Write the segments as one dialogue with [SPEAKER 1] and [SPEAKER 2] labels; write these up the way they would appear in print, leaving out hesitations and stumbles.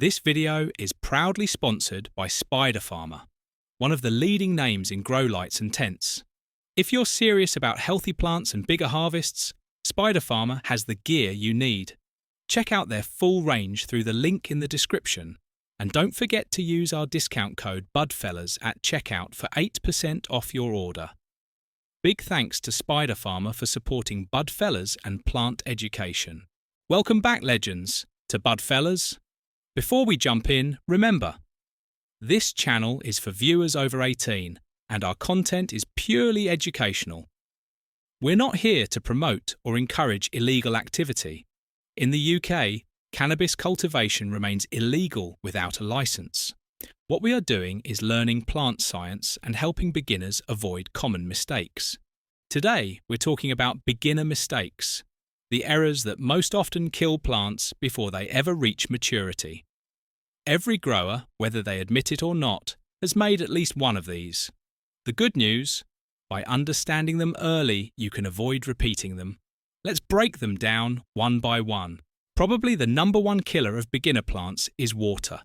[SPEAKER 1] This video is proudly sponsored by Spider Farmer, one of the leading names in grow lights and tents. If you're serious about healthy plants and bigger harvests, Spider Farmer has the gear you need. Check out their full range through the link in the description, and don't forget to use our discount code BUDFELLAS at checkout for 8% off your order. Big thanks to Spider Farmer for supporting Budfellas and plant education. Welcome back, legends, to Budfellas. Before we jump in, remember, this channel is for viewers over 18 and our content is purely educational. We're not here to promote or encourage illegal activity. In the UK, cannabis cultivation remains illegal without a license. What we are doing is learning plant science and helping beginners avoid common mistakes. Today, we're talking about beginner mistakes, the errors that most often kill plants before they ever reach maturity. Every grower, whether they admit it or not, has made at least one of these. The good news, by understanding them early, you can avoid repeating them. Let's break them down one by one. Probably the number one killer of beginner plants is water,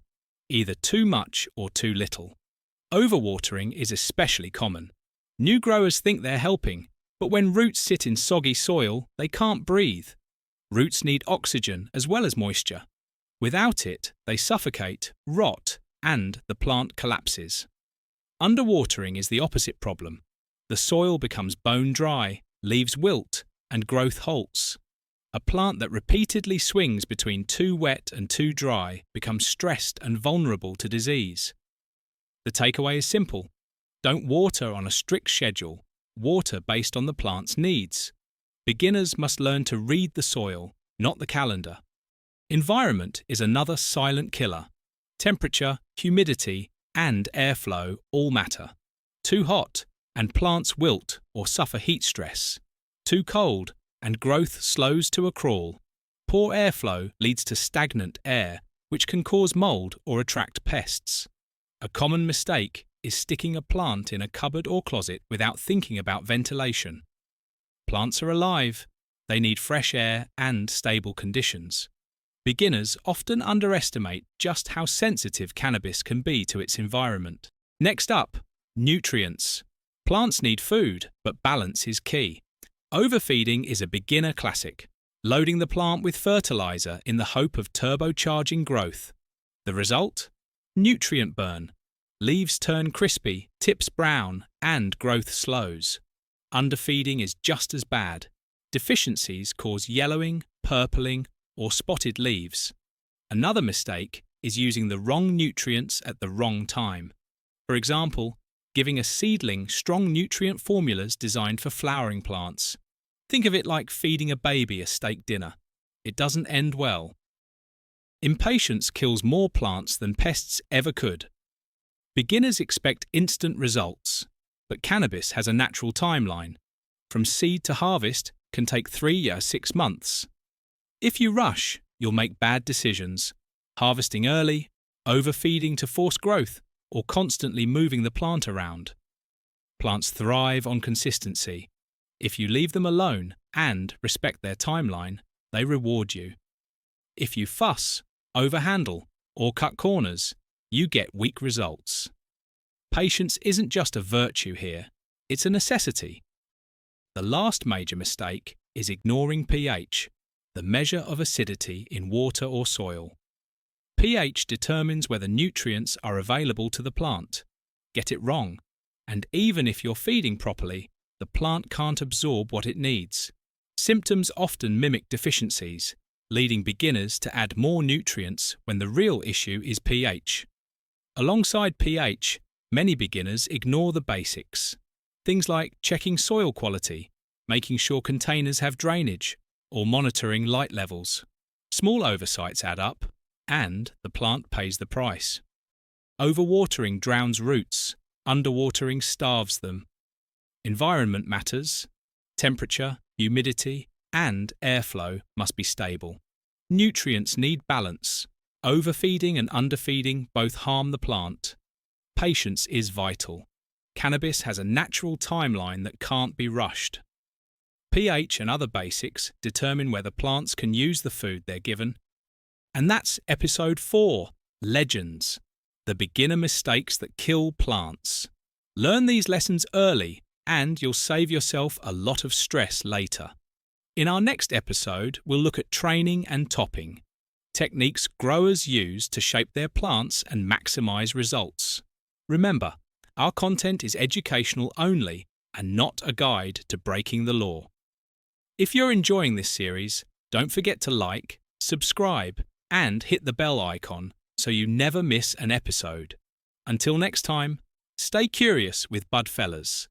[SPEAKER 1] either too much or too little. Overwatering is especially common. New growers think they're helping, but when roots sit in soggy soil, they can't breathe. Roots need oxygen as well as moisture. Without it, they suffocate, rot, and the plant collapses. Underwatering is the opposite problem. The soil becomes bone dry, leaves wilt, and growth halts. A plant that repeatedly swings between too wet and too dry becomes stressed and vulnerable to disease. The takeaway is simple. Don't water on a strict schedule. Water based on the plant's needs. Beginners must learn to read the soil, not the calendar. Environment is another silent killer. Temperature, humidity, and airflow all matter. Too hot, and plants wilt or suffer heat stress. Too cold, and growth slows to a crawl. Poor airflow leads to stagnant air, which can cause mold or attract pests. A common mistake is sticking a plant in a cupboard or closet without thinking about ventilation. Plants are alive. They need fresh air and stable conditions. Beginners often underestimate just how sensitive cannabis can be to its environment. Next up, nutrients. Plants need food, but balance is key. Overfeeding is a beginner classic, loading the plant with fertilizer in the hope of turbocharging growth. The result? Nutrient burn. Leaves turn crispy, tips brown, and growth slows. Underfeeding is just as bad. Deficiencies cause yellowing, purpling, or spotted leaves. Another mistake is using the wrong nutrients at the wrong time. For example, giving a seedling strong nutrient formulas designed for flowering plants. Think of it like feeding a baby a steak dinner. It doesn't end well. Impatience kills more plants than pests ever could. Beginners expect instant results, but cannabis has a natural timeline. From seed to harvest can take 3 or 6 months. If you rush, you'll make bad decisions, harvesting early, overfeeding to force growth, or constantly moving the plant around. Plants thrive on consistency. If you leave them alone and respect their timeline, they reward you. If you fuss, overhandle, or cut corners, you get weak results. Patience isn't just a virtue here, it's a necessity. The last major mistake is ignoring pH, the measure of acidity in water or soil. pH determines whether nutrients are available to the plant. Get it wrong, and even if you're feeding properly, the plant can't absorb what it needs. Symptoms often mimic deficiencies, leading beginners to add more nutrients when the real issue is pH. Alongside pH, many beginners ignore the basics. Things like checking soil quality, making sure containers have drainage, or monitoring light levels. Small oversights add up, and the plant pays the price. Overwatering drowns roots, underwatering starves them. Environment matters. Temperature, humidity, and airflow must be stable. Nutrients need balance. Overfeeding and underfeeding both harm the plant. Patience is vital. Cannabis has a natural timeline that can't be rushed. pH and other basics determine whether plants can use the food they're given. And that's episode 4 legends, the beginner mistakes that kill plants. Learn these lessons early and you'll save yourself a lot of stress later. In our next episode, we'll look at training and topping, techniques growers use to shape their plants and maximize results. Remember, our content is educational only and not a guide to breaking the law. If you're enjoying this series, don't forget to like, subscribe, and hit the bell icon so you never miss an episode. Until next time, stay curious with Budfellas.